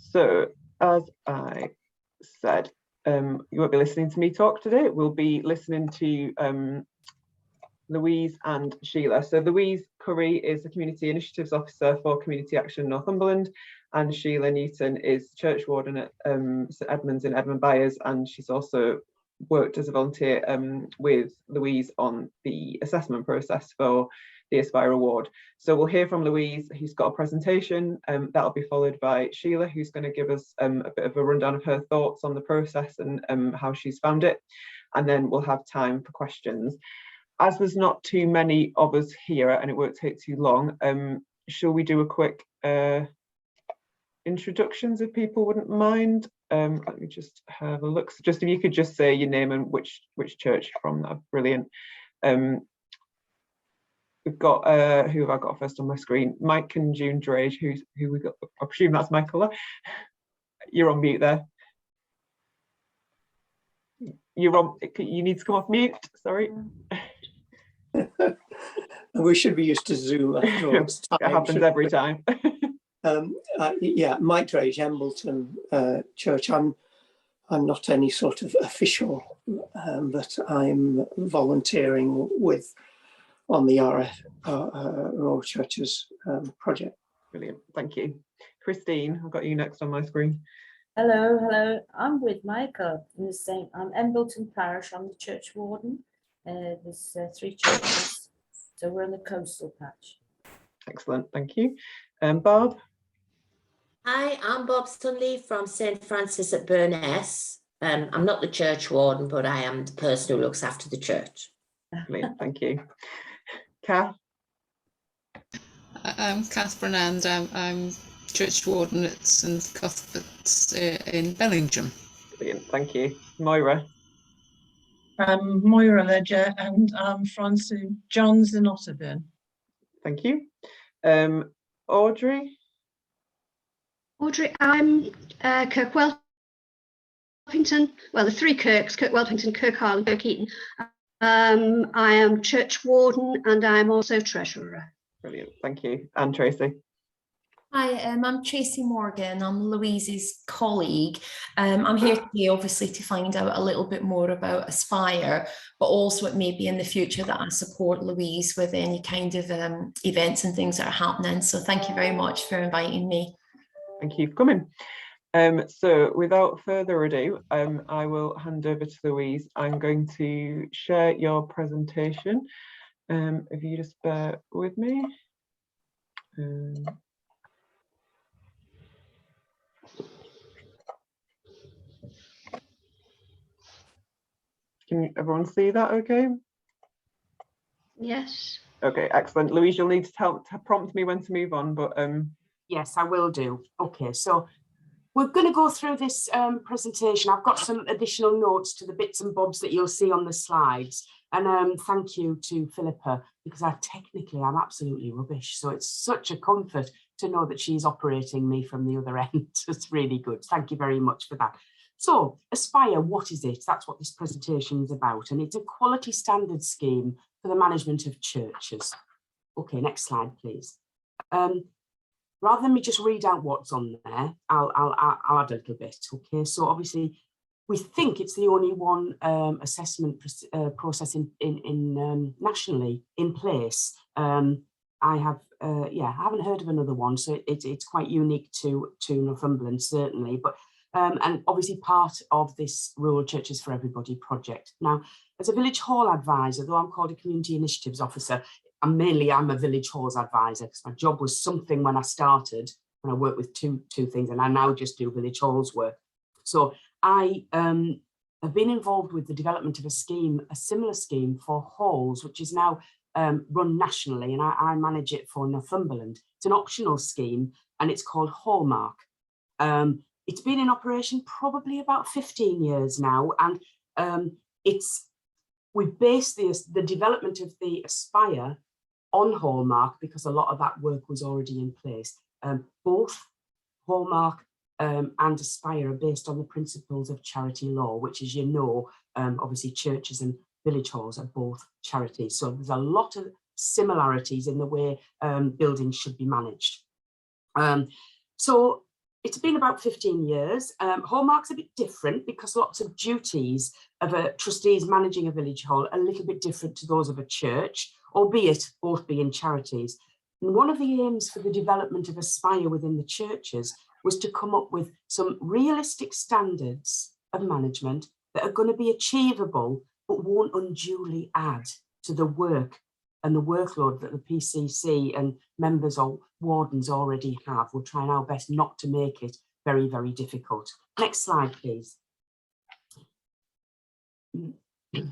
So, as I said, you won't be listening to me talk today. We'll be listening to Louise and Sheila. So Louise Curry is the Community Initiatives Officer for Community Action Northumberland, and Sheila Newton is Church Warden at St Edmunds in Edmund Byres, and she's also worked as a volunteer with Louise on the assessment process for the Aspire Award. So we'll hear from Louise, who's got a presentation. That'll be followed by Sheila, who's going to give us a bit of a rundown of her thoughts on the process and how she's found it. And then we'll have time for questions. As there's not too many of us here and it won't take too long, shall we do a quick introductions if people wouldn't mind? Let me just have a look. So just if you could just say your name and which church you're from, that'd be brilliant. We've got who have I got first on my screen? Mike and June Drage, who we got. I presume that's Michaela. You're on mute there. You're on. You need to come off mute. Sorry. We should be used to Zoom. It happens every time. Yeah, Mike Drage, Embleton Church. I'm not any sort of official, but I'm volunteering with on the Royal Churches project. Brilliant, thank you. Christine, I've got you next on my screen. Hello. I'm with Michael in the same. I'm Embleton Parish. I'm the church warden. There's 3 churches, so we're in the coastal patch. Excellent, thank you. Bob. Hi, I'm Bob Stunley from St Francis at Burness. I'm not the church warden, but I am the person who looks after the church. Brilliant, thank you. Kath. I'm Catherine, and I'm church warden at St Cuthbert's in Bellingham. Brilliant, thank you. Moira. I'm Moira Ledger, and I'm from St John's in Otterburn. Thank you. Audrey. I'm Kirk Welpington. Well, the 3 Kirks: Kirk Welpington, Kirk Harlan, Kirk Eaton. I am church warden and I'm also treasurer. Brilliant, thank you. And Tracy. Hi, I'm Tracy Morgan. I'm Louise's colleague. I'm here today, obviously, to find out a little bit more about Aspire, but also it may be in the future that I support Louise with any kind of events and things that are happening. So thank you very much for inviting me. Thank you for coming. So without further ado, I will hand over to Louise. I'm going to share your presentation. If you just bear with me. Can everyone see that okay? Yes. Okay, excellent. Louise, you'll need to prompt me when to move on, but yes, I will do. Okay, so we're going to go through this presentation. I've got some additional notes to the bits and bobs that you'll see on the slides. And thank you to Philippa, because I'm absolutely rubbish. So it's such a comfort to know that she's operating me from the other end. It's really good. Thank you very much for that. So Aspire, what is it? That's what this presentation is about. And it's a quality standard scheme for the management of churches. Okay, next slide, please. Rather than me just read out what's on there, I'll add a little bit. Okay, so obviously we think it's the only one assessment process in nationally in place. I haven't heard of another one, so it's quite unique to Northumberland certainly. But and obviously part of this Rural Churches for Everybody project. Now, as a village hall advisor, though I'm called a community initiatives officer, I'm a village halls advisor, because my job was something when I started, when I worked with two things, and I now just do village halls work. So I have been involved with the development of a similar scheme for halls, which is now run nationally, and I manage it for Northumberland. It's an optional scheme, and it's called Hallmark. It's been in operation probably about 15 years now, and we've based the development of the Aspire on Hallmark because a lot of that work was already in place. Both Hallmark and Aspire are based on the principles of charity law, which, as you know, obviously churches and village halls are both charities. So there's a lot of similarities in the way buildings should be managed. So it's been about 15 years. Hallmark's a bit different because lots of duties of a trustees managing a village hall are a little bit different to those of a church, albeit both being charities. And one of the aims for the development of Aspire within the churches was to come up with some realistic standards of management that are going to be achievable, but won't unduly add to the work and the workload that the PCC and members or wardens already have. We're trying our best not to make it very, very difficult. Next slide, please. Next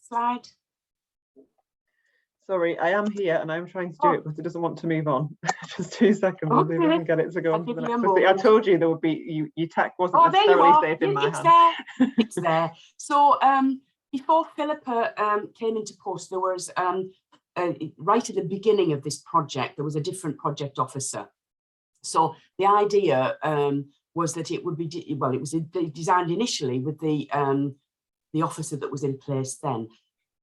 slide. Sorry, I am here and I'm trying to do it, but it doesn't want to move on. Just 2 seconds, I'll see if I can get it to go on to the next one. I told you there would be, your tech wasn't necessarily safe in my hand. It's there. So before Philippa came into post, there was, right at the beginning of this project, there was a different project officer. So the idea was that it would be, well, it was designed initially with the officer that was in place then.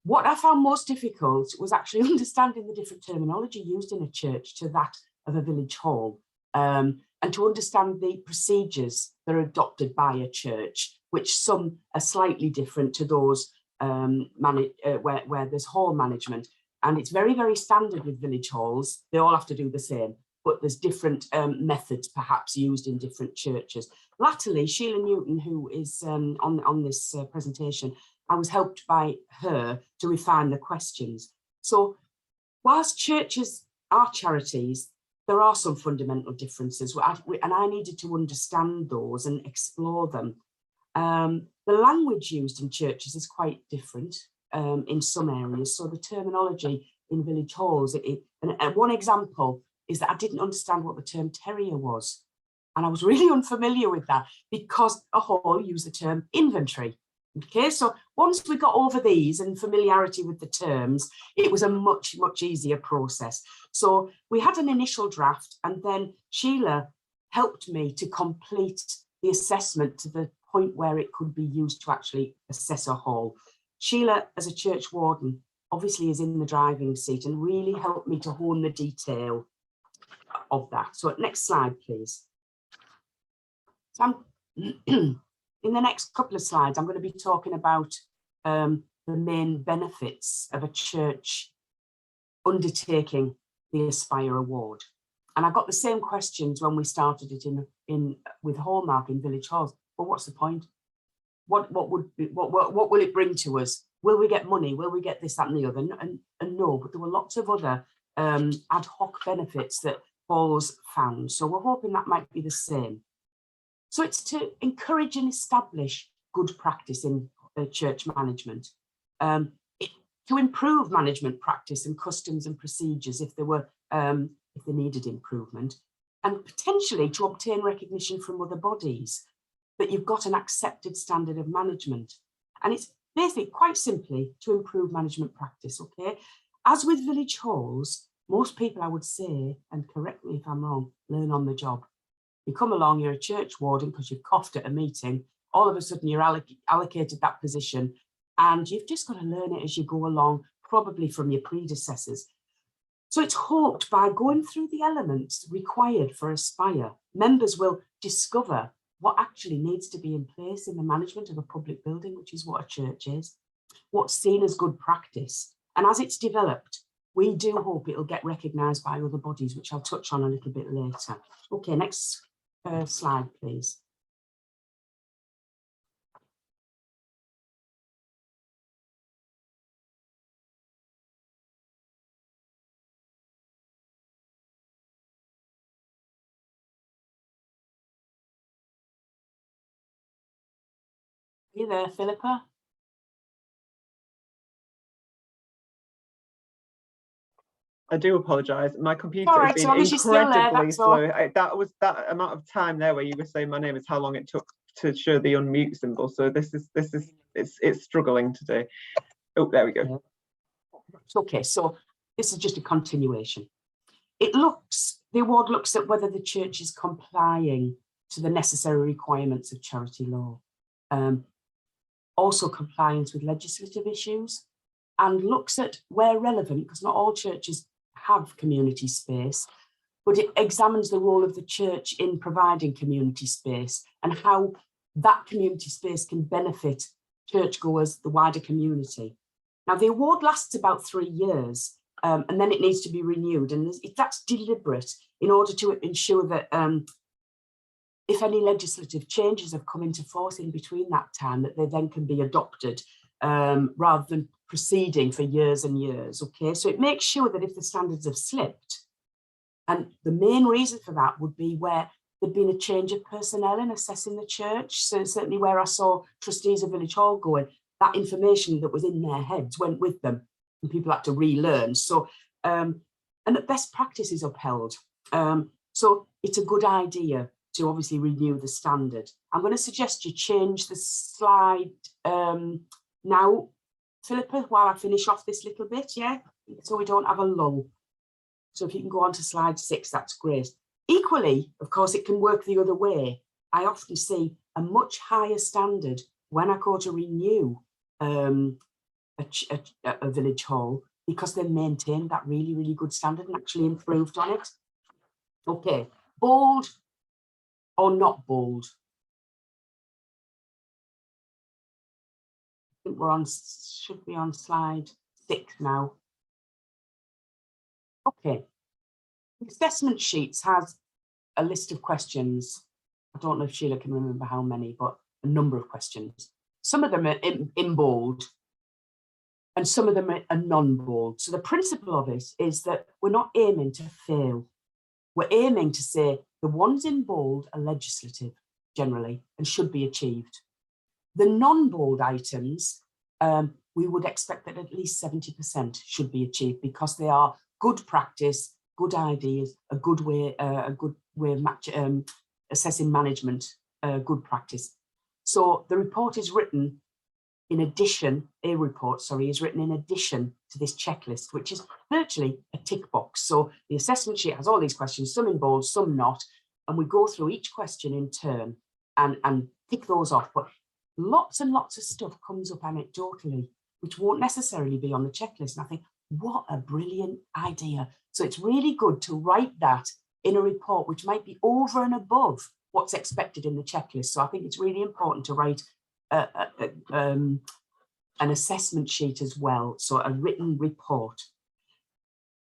What I found most difficult was actually understanding the different terminology used in a church to that of a village hall, and to understand the procedures that are adopted by a church, which some are slightly different to those where there's hall management. And it's very, very standard with village halls. They all have to do the same, but there's different methods perhaps used in different churches. Latterly, Sheila Newton, who is on this presentation, I was helped by her to refine the questions. So whilst churches are charities, there are some fundamental differences, and I needed to understand those and explore them. The language used in churches is quite different in some areas. So the terminology in village halls, and one example is that I didn't understand what the term terrier was. And I was really unfamiliar with that because a hall used the term inventory. Okay, so once we got over these and familiarity with the terms, it was a much, much easier process. So we had an initial draft, and then Sheila helped me to complete the assessment to the point where it could be used to actually assess a hall. Sheila, as a church warden, obviously is in the driving seat and really helped me to hone the detail of that. So next slide, please. So in the next couple of slides, I'm going to be talking about the main benefits of a church undertaking the Aspire Award. And I got the same questions when we started it with Hallmark in village halls. Well, what's the point? What will it bring to us? Will we get money? Will we get this, that, and the other? And no, but there were lots of other ad hoc benefits that halls found. So we're hoping that might be the same. So it's to encourage and establish good practice in church management, to improve management practice and customs and procedures if they needed improvement, and potentially to obtain recognition from other bodies that you've got an accepted standard of management. And it's basically quite simply to improve management practice. Okay, as with village halls, most people, I would say, and correct me if I'm wrong, learn on the job. You come along, you're a church warden because you've coughed at a meeting, all of a sudden you're allocated that position, and you've just got to learn it as you go along, probably from your predecessors. So it's hoped by going through the elements required for Aspire, members will discover what actually needs to be in place in the management of a public building, which is what a church is, what's seen as good practice. And as it's developed, we do hope it'll get recognised by other bodies, which I'll touch on a little bit later. Okay, next slide, please. Are you there, Philippa? I do apologise. My computer All has right, been so long as you're still there, incredibly that's all. slow. That was that amount of time there where you were saying my name is how long it took to show the unmute symbol. So it's struggling today. Oh, there we go. Okay, so this is just a continuation. The award looks at whether the church is complying to the necessary requirements of charity law. Also compliance with legislative issues, and looks at where relevant, because not all churches have community space, but it examines the role of the church in providing community space and how that community space can benefit churchgoers, the wider community. Now, the award lasts about 3 years, and then it needs to be renewed, and that's deliberate in order to ensure that if any legislative changes have come into force in between that time, that they then can be adopted rather than proceeding for years and years. Okay, so it makes sure that if the standards have slipped, and the main reason for that would be where there'd been a change of personnel in assessing the church. So certainly where I saw trustees of Village Hall going, that information that was in their heads went with them and people had to relearn. So, and that best practice is upheld. So it's a good idea to obviously renew the standard. I'm going to suggest you change the slide now, Philippa, while I finish off this little bit, yeah? So we don't have a lull. So if you can go on to slide 6, that's great. Equally, of course, it can work the other way. I often see a much higher standard when I go to renew a village hall, because they've maintained that really, really good standard and actually improved on it. Okay, bold or not bold? I think we're on, should be on slide 6 now. Okay, the assessment sheets has a list of questions. I don't know if Sheila can remember how many, but a number of questions. Some of them are in bold and some of them are non-bold. So the principle of it is that we're not aiming to fail. We're aiming to say the ones in bold are legislative generally and should be achieved. The non-bold items, we would expect that at least 70% should be achieved because they are good practice, good ideas, a good way of assessing management, good practice. So the report is written in addition, is written in addition to this checklist, which is virtually a tick box. So the assessment sheet has all these questions, some in bold, some not, and we go through each question in turn and tick those off. But lots and lots of stuff comes up anecdotally, which won't necessarily be on the checklist. And I think, what a brilliant idea. So it's really good to write that in a report, which might be over and above what's expected in the checklist. So I think it's really important to write an assessment sheet as well, so a written report.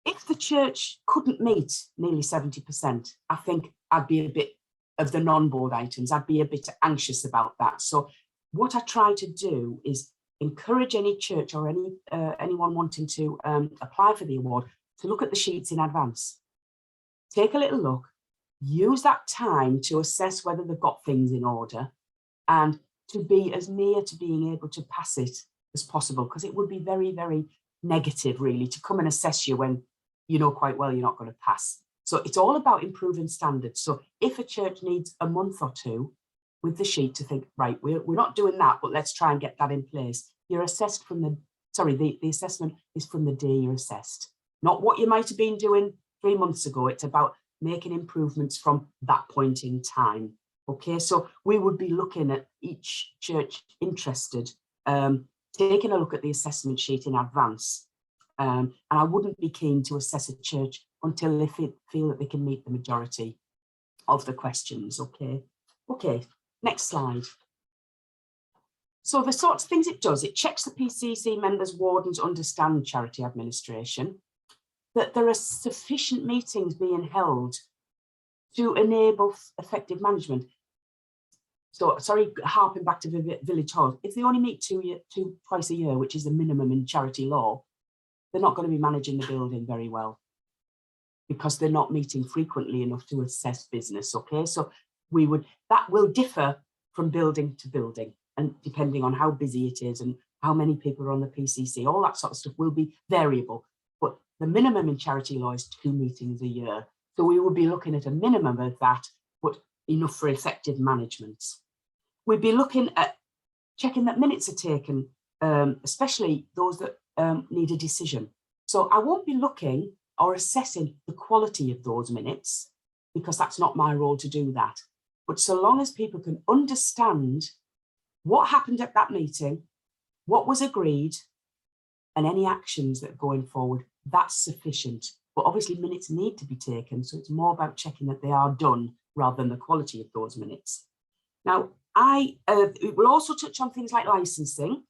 If the church couldn't meet nearly 70%, I think I'd be a bit of the non-board items, I'd be a bit anxious about that. So what I try to do is encourage any church or anyone wanting to apply for the award to look at the sheets in advance. Take a little look, use that time to assess whether they've got things in order and to be as near to being able to pass it as possible, because it would be very, very negative really to come and assess you when you know quite well you're not going to pass. So it's all about improving standards. So if a church needs a month or two with the sheet to think, right, we're not doing that, but let's try and get that in place. You're assessed from the assessment is from the day you're assessed, not what you might have been doing 3 months ago. It's about making improvements from that point in time. Okay, so we would be looking at each church interested, taking a look at the assessment sheet in advance. And I wouldn't be keen to assess a church until they feel that they can meet the majority of the questions. Okay, next slide. So the sorts of things it does, it checks the PCC members, wardens understand charity administration, that there are sufficient meetings being held to enable effective management. So, sorry, harping back to the village hall, if they only meet twice a year, which is the minimum in charity law, they're not going to be managing the building very well because they're not meeting frequently enough to assess business. Okay, so that will differ from building to building, and depending on how busy it is and how many people are on the PCC, all that sort of stuff will be variable. But the minimum in charity law is 2 meetings a year. So we would be looking at a minimum of that, but enough for effective management. We'd be looking at checking that minutes are taken, especially those that need a decision. So I won't be looking or assessing the quality of those minutes because that's not my role to do that. But so long as people can understand what happened at that meeting, what was agreed, and any actions that are going forward, that's sufficient. But obviously minutes need to be taken, so it's more about checking that they are done rather than the quality of those minutes. Now, it will also touch on things like licensing,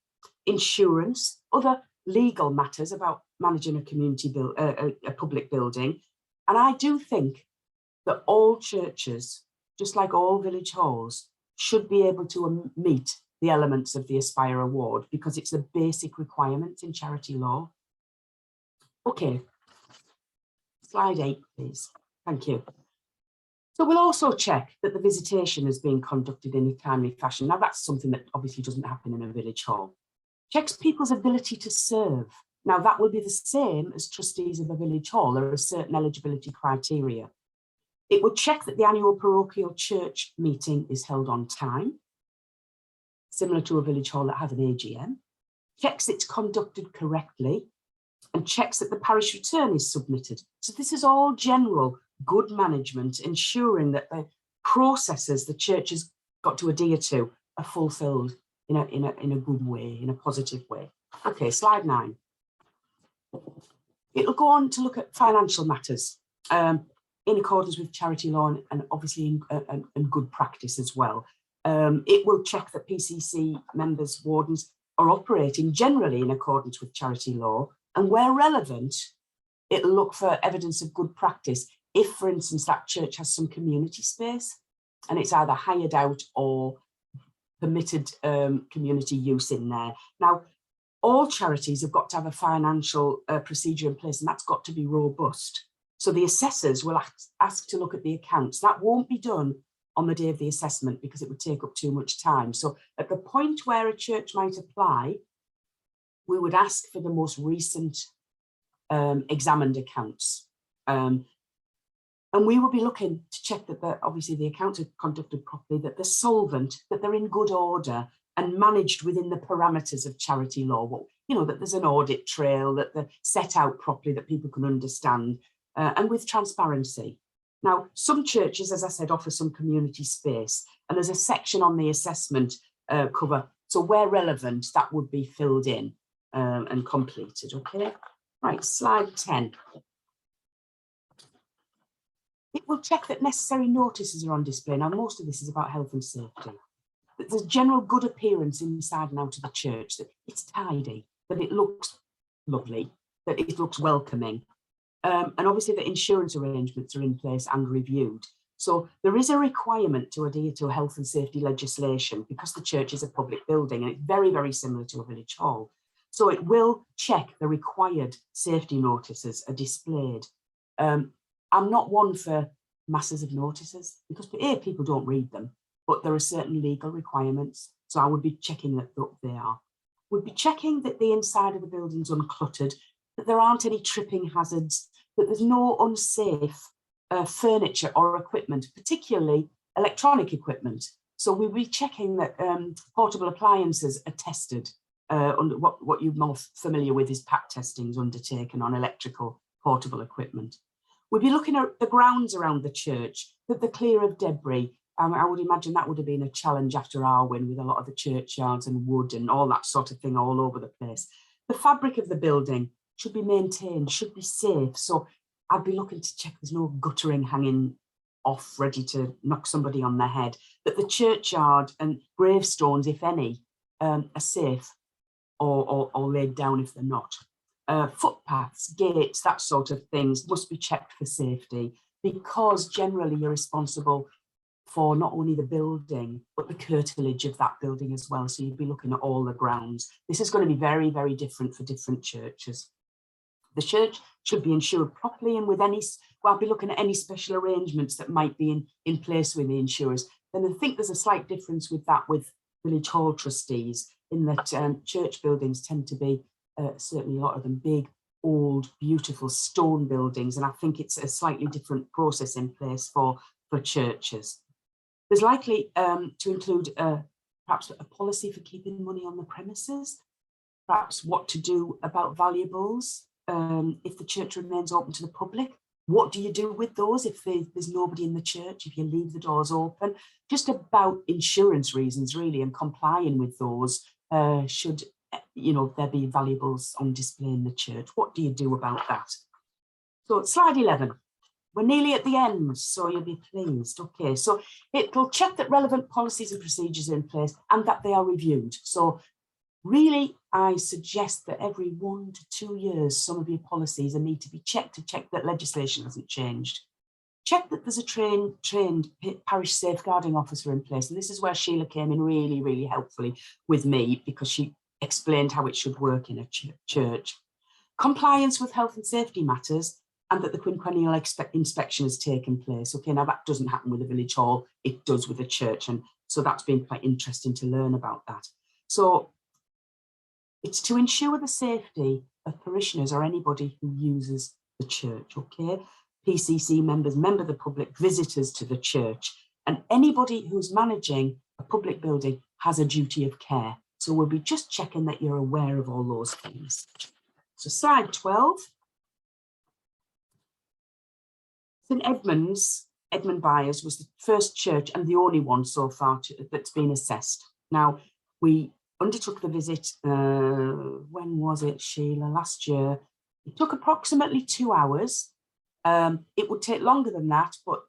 insurance, other legal matters about managing a community a public building. And I do think that all churches, just like all village halls, should be able to meet the elements of the Aspire Award because it's a basic requirement in charity law. Okay, slide 8, please. Thank you. So we'll also check that the visitation is being conducted in a timely fashion. Now that's something that obviously doesn't happen in a village hall. Checks people's ability to serve. Now that will be the same as trustees of a village hall. There are certain eligibility criteria. It would check that the annual parochial church meeting is held on time, similar to a village hall that has an AGM. Checks it's conducted correctly, and checks that the parish return is submitted. So this is all general good management, ensuring that the processes the church has got to adhere to are fulfilled in a good way, in a positive way. Okay, slide 9. It'll go on to look at financial matters in accordance with charity law and obviously in good practice as well. It will check that PCC members, wardens are operating generally in accordance with charity law, and where relevant, it'll look for evidence of good practice if, for instance, that church has some community space and it's either hired out or permitted community use in there. Now, all charities have got to have a financial procedure in place, and that's got to be robust. So the assessors will ask to look at the accounts. That won't be done on the day of the assessment because it would take up too much time. So at the point where a church might apply, we would ask for the most recent examined accounts. And we will be looking to check that obviously the accounts are conducted properly, that they're solvent, that they're in good order and managed within the parameters of charity law. Well, you know, that there's an audit trail, that they're set out properly, that people can understand, and with transparency. Now, some churches, as I said, offer some community space, and there's a section on the assessment cover. So where relevant, that would be filled in and completed, okay? Right, slide 10. It will check that necessary notices are on display. Now, most of this is about health and safety. That there's general good appearance inside and out of the church, that it's tidy, that it looks lovely, that it looks welcoming. And obviously the insurance arrangements are in place and reviewed. So there is a requirement to adhere to health and safety legislation because the church is a public building and it's very, very similar to a village hall. So it will check the required safety notices are displayed. I'm not one for masses of notices because people don't read them, but there are certain legal requirements. So I would be checking that they are. We'd be checking that the inside of the building's uncluttered, that there aren't any tripping hazards, that there's no unsafe furniture or equipment, particularly electronic equipment. So we'll be checking that portable appliances are tested. Under what you're more familiar with is PAT testings undertaken on electrical portable equipment. We'll be looking at the grounds around the church, that they're clear of debris. I would imagine that would have been a challenge after Arwen with a lot of the churchyards and wood and all that sort of thing all over the place. The fabric of the building should be maintained, should be safe. So I'd be looking to check there's no guttering hanging off ready to knock somebody on the head, that the churchyard and gravestones, if any, are safe or laid down if they're not. Footpaths, gates, that sort of things must be checked for safety because generally you're responsible for not only the building, but the curtilage of that building as well. So you'd be looking at all the grounds. This is going to be very, very different for different churches. The church should be insured properly and with any, well, I'll be looking at any special arrangements that might be in place with the insurers. Then I think there's a slight difference with that with village hall trustees in that church buildings tend to be certainly a lot of them big, old, beautiful stone buildings. And I think it's a slightly different process in place for churches. There's likely to include perhaps a policy for keeping money on the premises, perhaps what to do about valuables if the church remains open to the public. What do you do with those if there's nobody in the church, if you leave the doors open? Just about insurance reasons, really, and complying with those should you know, there be valuables on display in the church. What do you do about that? So slide 11. We're nearly at the end, so you'll be pleased. Okay, so it'll check that relevant policies and procedures are in place and that they are reviewed. So really, I suggest that every 1 to 2 years, some of your policies need to be checked to check that legislation hasn't changed. Check that there's a trained parish safeguarding officer in place. And this is where Sheila came in really, really helpfully with me, because she explained how it should work in a church. Compliance with health and safety matters, and that the quinquennial inspection has taken place. Okay, now that doesn't happen with a village hall, it does with a church. And so that's been quite interesting to learn about that. So it's to ensure the safety of parishioners or anybody who uses the church, okay? PCC members, member of the public, visitors to the church, and anybody who's managing a public building has a duty of care. So we'll be just checking that you're aware of all those things. So slide 12. St Edmund's, Edmund Byers, was the first church and the only one so far that's been assessed. Now, we undertook the visit, when was it, Sheila? Last year. It took approximately 2 hours. It would take longer than that, but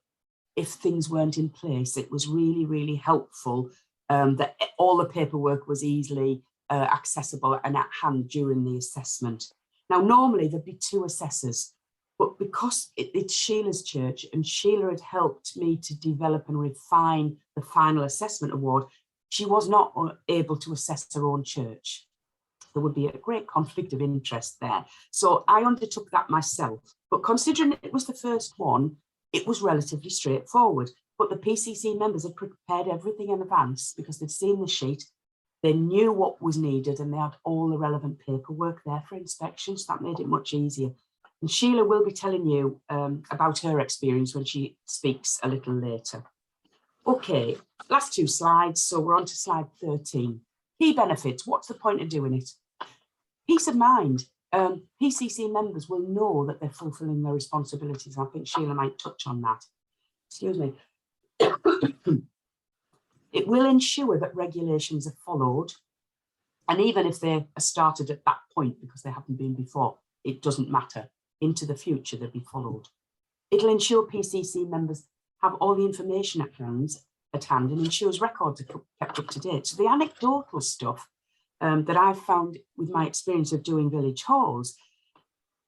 if things weren't in place, it was really, really helpful that all the paperwork was easily accessible and at hand during the assessment. Now, normally there'd be 2 assessors, but because it's Sheila's church and Sheila had helped me to develop and refine the final assessment award, she was not able to assess her own church. There would be a great conflict of interest there. So I undertook that myself. But considering it was the first one, it was relatively straightforward. But the PCC members had prepared everything in advance because they'd seen the sheet, they knew what was needed, and they had all the relevant paperwork there for inspection. So that made it much easier. And Sheila will be telling you about her experience when she speaks a little later. Okay, last 2 slides. So we're on to slide 13. Key benefits. What's the point of doing it? Peace of mind. PCC members will know that they're fulfilling their responsibilities. I think Sheila might touch on that. Excuse me. It will ensure that regulations are followed. And even if they are started at that point because they haven't been before, it doesn't matter. Into the future, they'll be followed. It'll ensure PCC members have all the information at hand and ensures records are kept up to date. So the anecdotal stuff that I've found with my experience of doing village halls,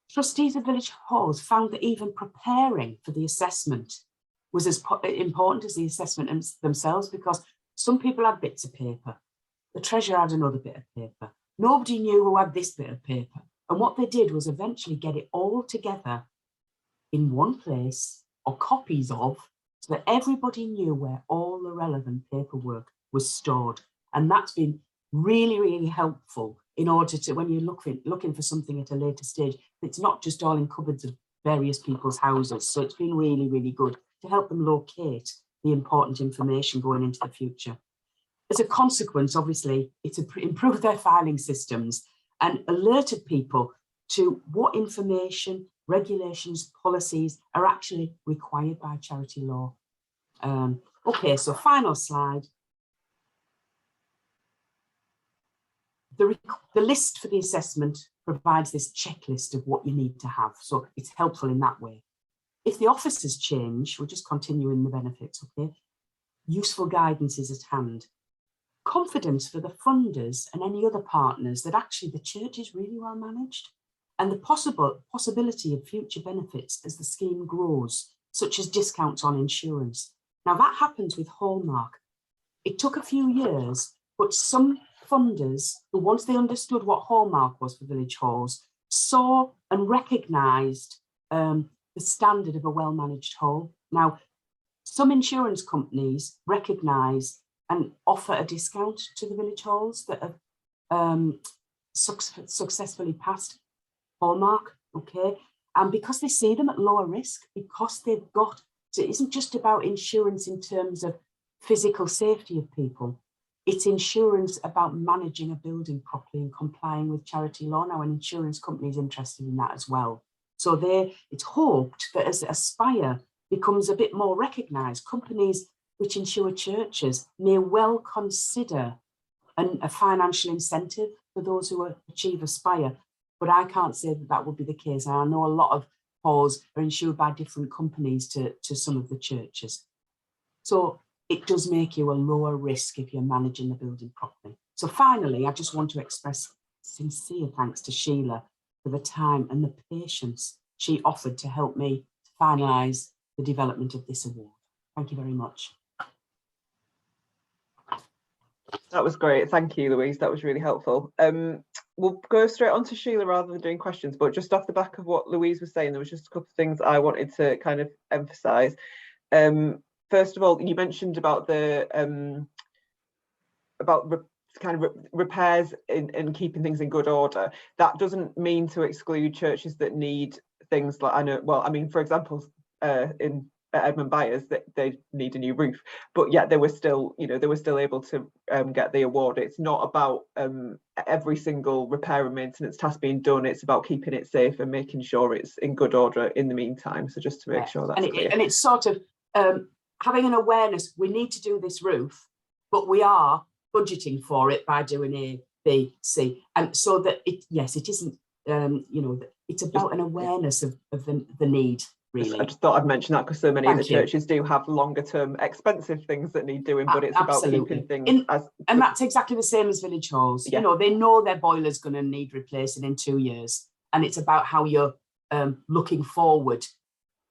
trustees of village halls found that even preparing for the assessment was as important as the assessment themselves, because some people had bits of paper. The treasurer had another bit of paper. Nobody knew who had this bit of paper. And what they did was eventually get it all together in one place, or copies of, so that everybody knew where all the relevant paperwork was stored. And that's been really, really helpful in order to, when you're looking for something at a later stage, it's not just all in cupboards of various people's houses. So it's been really, really good to help them locate the important information going into the future. As a consequence, obviously, it's improved their filing systems and alerted people to what information, regulations, policies are actually required by charity law. Okay, so final slide. The list for the assessment provides this checklist of what you need to have, so it's helpful in that way. If the officers change, we're just continuing the benefits, okay? Useful guidance is at hand. Confidence for the funders and any other partners that actually the church is really well managed, and the possibility of future benefits as the scheme grows, such as discounts on insurance. Now that happens with Hallmark. It took a few years, but some funders, who once they understood what Hallmark was for village halls, saw and recognised the standard of a well-managed hall. Now, some insurance companies recognise and offer a discount to the village halls that have successfully passed Hallmark, okay? And because they see them at lower risk, because they've got, so it isn't just about insurance in terms of physical safety of people, it's insurance about managing a building properly and complying with charity law. Now, an insurance company is interested in that as well. So it's hoped that as Aspire becomes a bit more recognised, companies which insure churches may well consider a financial incentive for those who achieve Aspire. But I can't say that that would be the case. And I know a lot of halls are insured by different companies to some of the churches. So it does make you a lower risk if you're managing the building properly. So finally, I just want to express sincere thanks to Sheila for the time and the patience she offered to help me finalise the development of this award. Thank you very much. That was great. Thank you, Louise. That was really helpful. We'll go straight on to Sheila rather than doing questions, but just off the back of what Louise was saying, there was just a couple of things I wanted to kind of emphasise. First of all, you mentioned about the repairs and keeping things in good order. That doesn't mean to exclude churches that need things like, for example, at Edmund Byers, that they need a new roof, but yet they were still able to get the award. It's not about every single repair and maintenance task being done. It's about keeping it safe and making sure it's in good order in the meantime. So just to make sure that's clear. And it's sort of having an awareness, we need to do this roof, but we are budgeting for it by doing A, B, C, and so that it isn't it's about an awareness of the need. Really. I just thought I'd mention that because so many of the churches do have longer term expensive things that need doing, but it's about keeping things and that's exactly the same as village halls. They know their boiler's going to need replacing in 2 years, and it's about how you're looking forward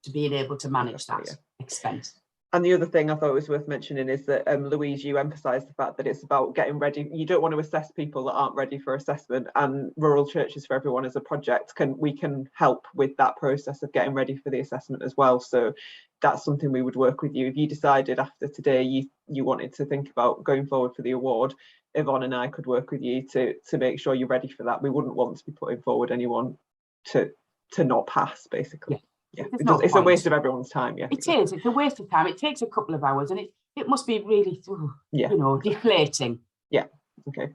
to being able to manage that expense. And the other thing I thought was worth mentioning is that, Louise, you emphasised the fact that it's about getting ready. You don't want to assess people that aren't ready for assessment, and Rural Churches for Everyone as a project, we can help with that process of getting ready for the assessment as well. So that's something we would work with you. If you decided after today you wanted to think about going forward for the award, Yvonne and I could work with you to make sure you're ready for that. We wouldn't want to be putting forward anyone to not pass, basically. It's a waste of everyone's time. It is. It's a waste of time. It takes a couple of hours, and it must be really deflating. Yeah. Okay.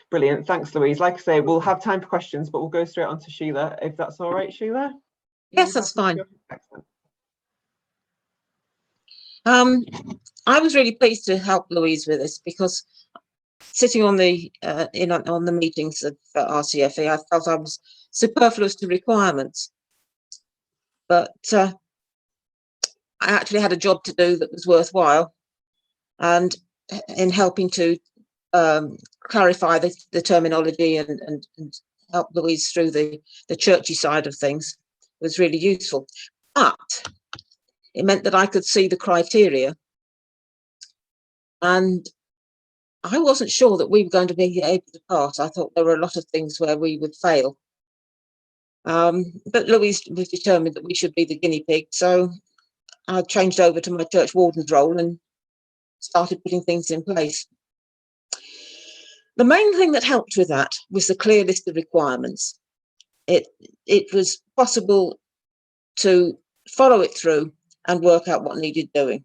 Brilliant. Thanks, Louise. Like I say, we'll have time for questions, but we'll go straight on to Sheila, if that's all right, Sheila. Yes, that's fine. Excellent. I was really pleased to help Louise with this, because sitting on the on the meetings of RCfE, I felt I was superfluous to requirements. But I actually had a job to do that was worthwhile, and in helping to clarify the terminology and help Louise through the churchy side of things was really useful. But it meant that I could see the criteria, and I wasn't sure that we were going to be able to pass. I thought there were a lot of things where we would fail. But Louise was determined that we should be the guinea pig, so I changed over to my church warden's role and started putting things in place. The main thing that helped with that was the clear list of requirements. It was possible to follow it through and work out what needed doing.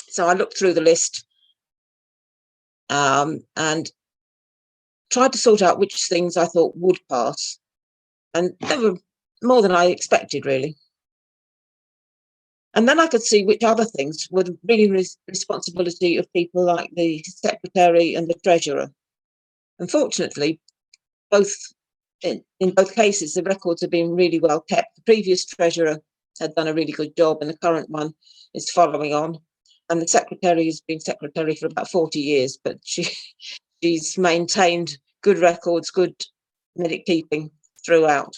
So I looked through the list and tried to sort out which things I thought would pass. And there were more than I expected, really. And then I could see which other things were really responsibility of people like the secretary and the treasurer. Unfortunately, in both cases, the records have been really well kept. The previous treasurer had done a really good job, and the current one is following on. And the secretary has been secretary for about 40 years, but she's maintained good records, good minute keeping throughout.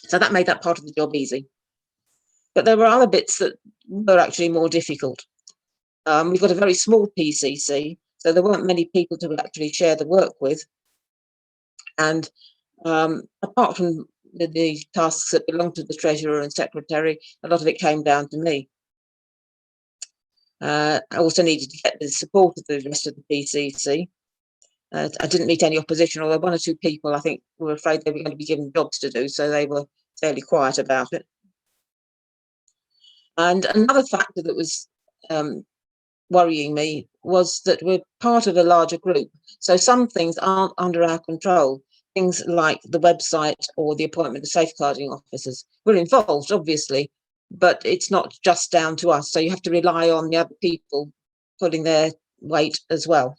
So that made that part of the job easy. But there were other bits that were actually more difficult. We've got a very small PCC, so there weren't many people to actually share the work with. And apart from the tasks that belonged to the treasurer and secretary, a lot of it came down to me. I also needed to get the support of the rest of the PCC. I didn't meet any opposition, although one or two people, I think, were afraid they were going to be given jobs to do, so they were fairly quiet about it. And another factor that was worrying me was that we're part of a larger group, so some things aren't under our control. Things like the website or the appointment of safeguarding officers. We're involved, obviously, but it's not just down to us, so you have to rely on the other people putting their weight as well.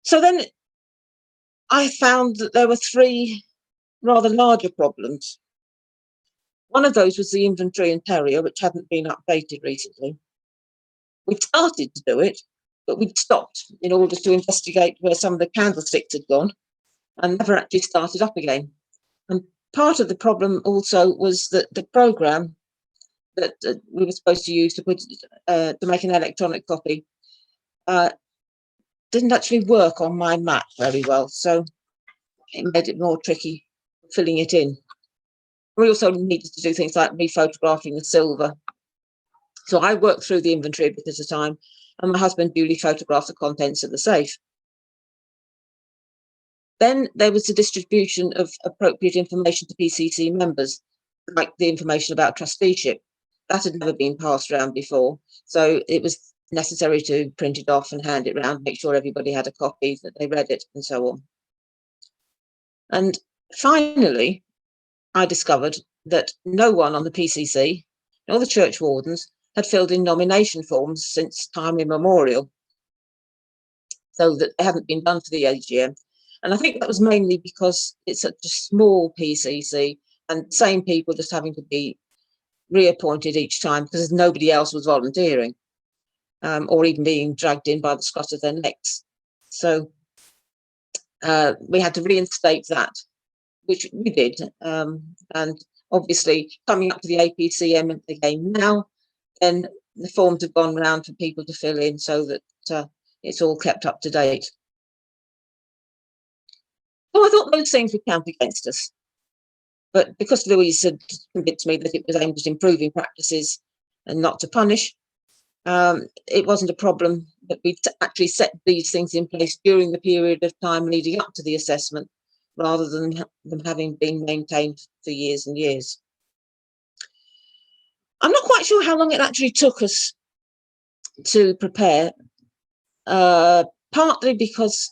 So then I found that there were three rather larger problems. One of those was the inventory and terrier, which hadn't been updated recently. We'd started to do it, but we'd stopped in order to investigate where some of the candlesticks had gone and never actually started up again. And part of the problem also was that the programme that we were supposed to use to make an electronic copy didn't actually work on my Mac very well, so it made it more tricky filling it in. We also needed to do things like rephotographing the silver. So I worked through the inventory a bit at a time, and my husband duly photographed the contents of the safe. Then there was the distribution of appropriate information to PCC members, like the information about trusteeship. That had never been passed around before, so it was necessary to print it off and hand it around, make sure everybody had a copy, that they read it, and so on. And finally, I discovered that no one on the PCC, nor the church wardens, had filled in nomination forms since time immemorial, so that they hadn't been done for the AGM. And I think that was mainly because it's such a small PCC and same people just having to be reappointed each time because nobody else was volunteering or even being dragged in by the scruff of their necks. So we had to reinstate that, which we did. And obviously coming up to the APCM again now, then the forms have gone round for people to fill in so that it's all kept up to date. So I thought those things would count against us. But because Louise had convinced me that it was aimed at improving practices and not to punish, it wasn't a problem. But we'd actually set these things in place during the period of time leading up to the assessment, rather than them having been maintained for years and years. I'm not quite sure how long it actually took us to prepare, partly because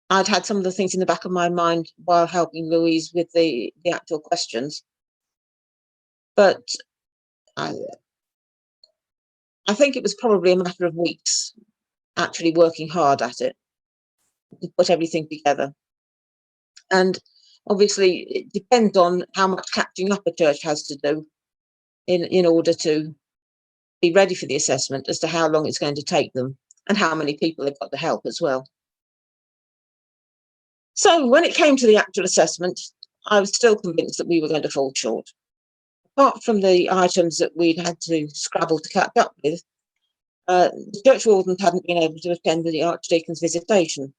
I'd had some of the things in the back of my mind while helping Louise with the actual questions. But I think it was probably a matter of weeks actually working hard at it to put everything together. And obviously it depends on how much catching up a church has to do in order to be ready for the assessment, as to how long it's going to take them and how many people they've got to help as well. So when it came to the actual assessment, I was still convinced that we were going to fall short. Apart from the items that we'd had to scrabble to catch up with, the church wardens hadn't been able to attend the Archdeacon's visitation.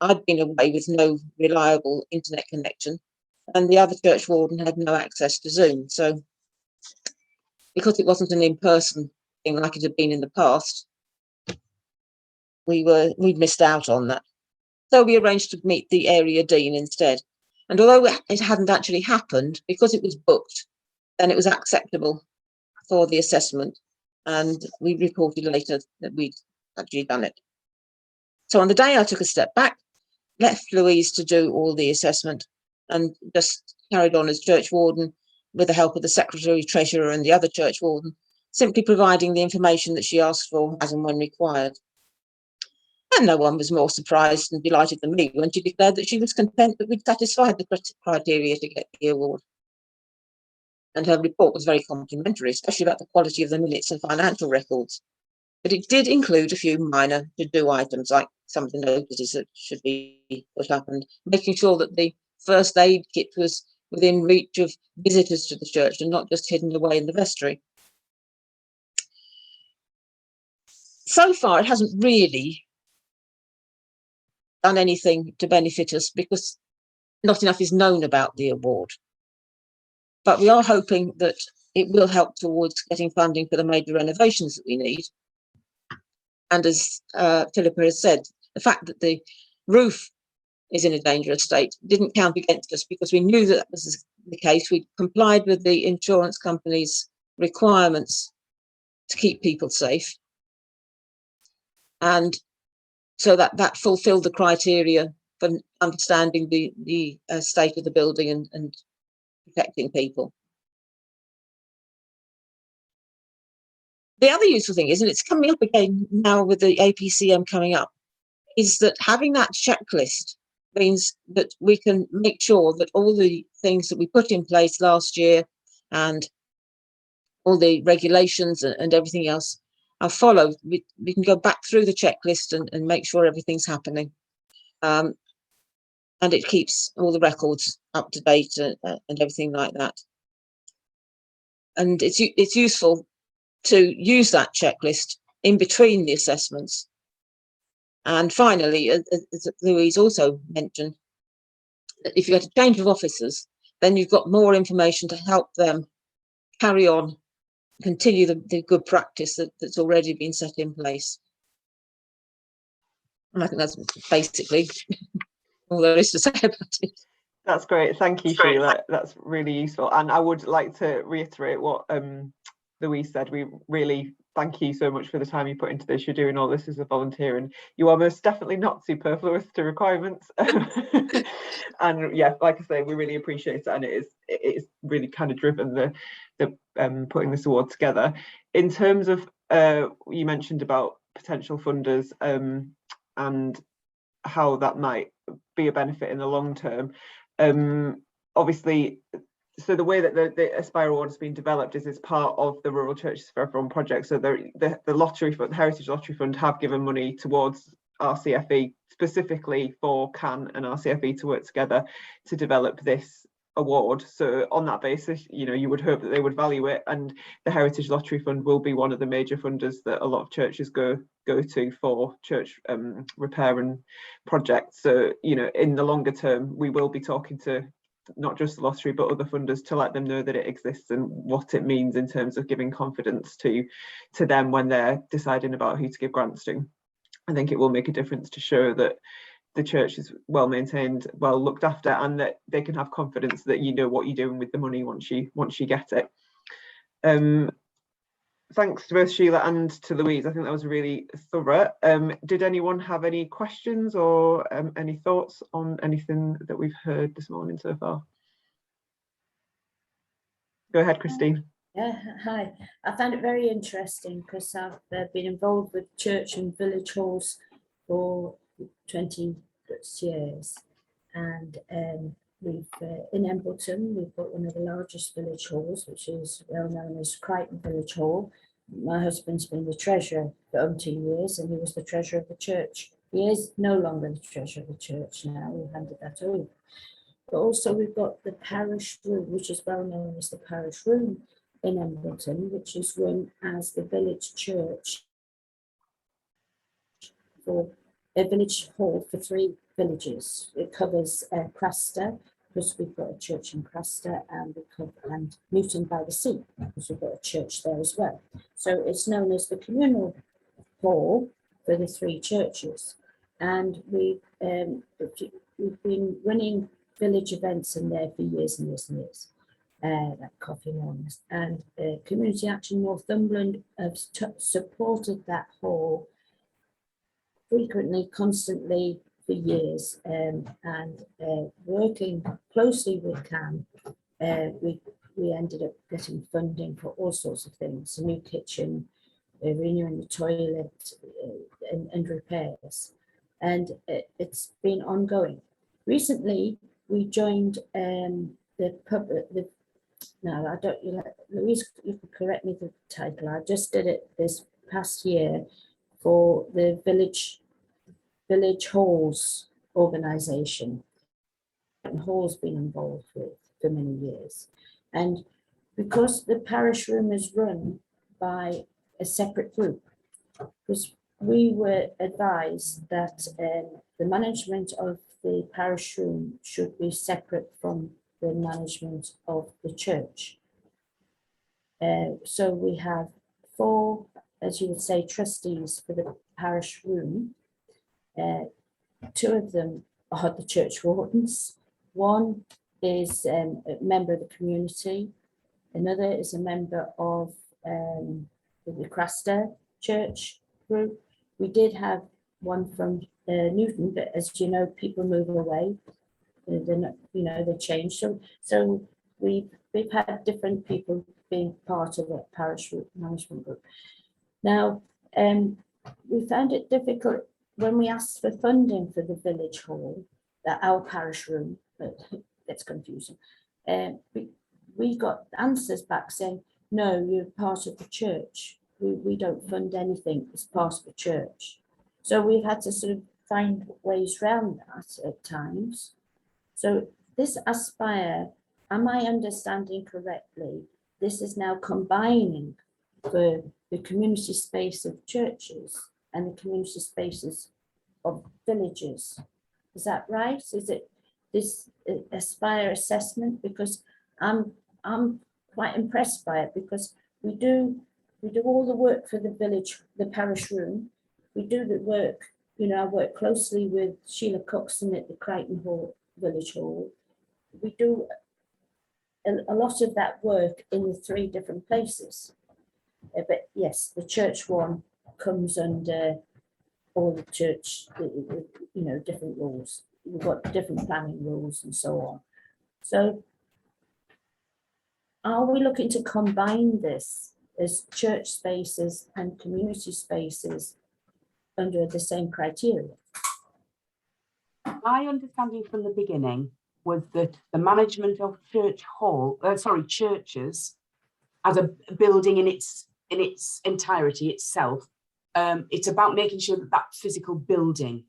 I'd been away with no reliable internet connection, and the other church warden had no access to Zoom. So because it wasn't an in-person thing like it had been in the past, we'd missed out on that. So we arranged to meet the area dean instead. And although it hadn't actually happened, because it was booked, then it was acceptable for the assessment. And we reported later that we'd actually done it. So on the day I took a step back, left Louise to do all the assessment, and just carried on as church warden with the help of the secretary, treasurer and the other church warden, simply providing the information that she asked for as and when required. And no one was more surprised and delighted than me when she declared that she was content that we'd satisfied the criteria to get the award. And her report was very complimentary, especially about the quality of the minutes and financial records. But it did include a few minor to-do items, like some of the notices that should be put up and making sure that the first aid kit was within reach of visitors to the church and not just hidden away in the vestry. So far, it hasn't really done anything to benefit us because not enough is known about the award. But we are hoping that it will help towards getting funding for the major renovations that we need. And as Philippa has said, the fact that the roof is in a dangerous state didn't count against us, because we knew that was the case. We complied with the insurance company's requirements to keep people safe. And so that fulfilled the criteria for understanding the state of the building and protecting people. The other useful thing is, and it's coming up again now with the APCM coming up, is that having that checklist means that we can make sure that all the things that we put in place last year and all the regulations and everything else are followed. We can go back through the checklist and make sure everything's happening. And it keeps all the records up to date and everything like that. And it's useful to use that checklist in between the assessments. And finally, as Louise also mentioned, that if you had a change of officers, then you've got more information to help them carry on, continue the good practice that's already been set in place. And I think that's basically all there is to say about it. That's great. Thank you, Sheila. That's really useful. And I would like to reiterate what Louise said. We really thank you so much for the time you put into this. You're doing all this as a volunteer, and you are most definitely not superfluous to requirements. And yeah, like I say, we really appreciate it, and it is really kind of driven the putting this award together. In terms of you mentioned about potential funders and how that might be a benefit in the long term. Obviously, so the way that the Aspire Award has been developed is part of the Rural Churches for Everyone project. So the lottery fund, the Heritage Lottery Fund, have given money towards RCfE specifically for CAN and RCfE to work together to develop this award. So on that basis, you know, you would hope that they would value it, and the Heritage Lottery Fund will be one of the major funders that a lot of churches go to for church repair and projects. So, you know, in the longer term, we will be talking to not just the lottery but other funders to let them know that it exists and what it means in terms of giving confidence to them when they're deciding about who to give grants to. I think it will make a difference to show that the church is well maintained, well looked after, and that they can have confidence that you know what you're doing with the money once you get it. Thanks to both Sheila and to Louise. I think that was really thorough. Did anyone have any questions or any thoughts on anything that we've heard this morning so far? Go ahead, Christine. Yeah, hi. I found it very interesting because I've been involved with church and village halls for 20 years, and we've in Embleton we've got one of the largest village halls, which is well known as Crichton Village Hall. My husband's been the treasurer for umpteen years, and he was the treasurer of the church. He is no longer the treasurer of the church now. We've handed that over. But also we've got the parish room, which is well known as the parish room in Embleton, which is run as the village church for a village hall for 3 villages. It covers Craster, because we've got a church in Craster, and Newton by the Sea, because we've got a church there as well. So it's known as the communal hall for the 3 churches. And we've been running village events in there for years and years and years. Like coffee mornings, and Community Action Northumberland have supported that hall frequently, constantly for years, and working closely with CAN, we ended up getting funding for all sorts of things: a new kitchen, renewing the toilet, and repairs, and it's been ongoing. Recently, we joined no, I don't. Louise, you can correct me the title. I just did it this past year for the village halls organisation. Hall's been involved with for many years, and because the parish room is run by a separate group, because we were advised that the management of the parish room should be separate from the management of the church. So we have 4, as you would say, trustees for the parish room. 2 of them are the church wardens. 1 is a member of the community. Another is a member of the Craster Church group. We did have 1 from Newton, but as you know, people move away. They're not, you know, they change. So we've had different people being part of the parish management group. Now, we found it difficult when we asked for funding for the village hall, our parish room, gets confusing, we got answers back saying, no, you're part of the church. We don't fund anything as part of the church. So we've had to sort of find ways around that at times. So this Aspire, am I understanding correctly? This is now combining for the community space of churches and the community spaces of villages. Is that right? Is it this Aspire assessment? Because I'm quite impressed by it, because we do all the work for the village, the parish room. We do the work, you know, I work closely with Sheila Coxon at the Crichton Hall, Village Hall. We do a lot of that work in the 3 different places. But yes, the church one comes under all the church, you know, different rules. We've got different planning rules and so on. So are we looking to combine this as church spaces and community spaces under the same criteria? My understanding from the beginning was that the management of churches as a building in its entirety itself, it's about making sure that that physical building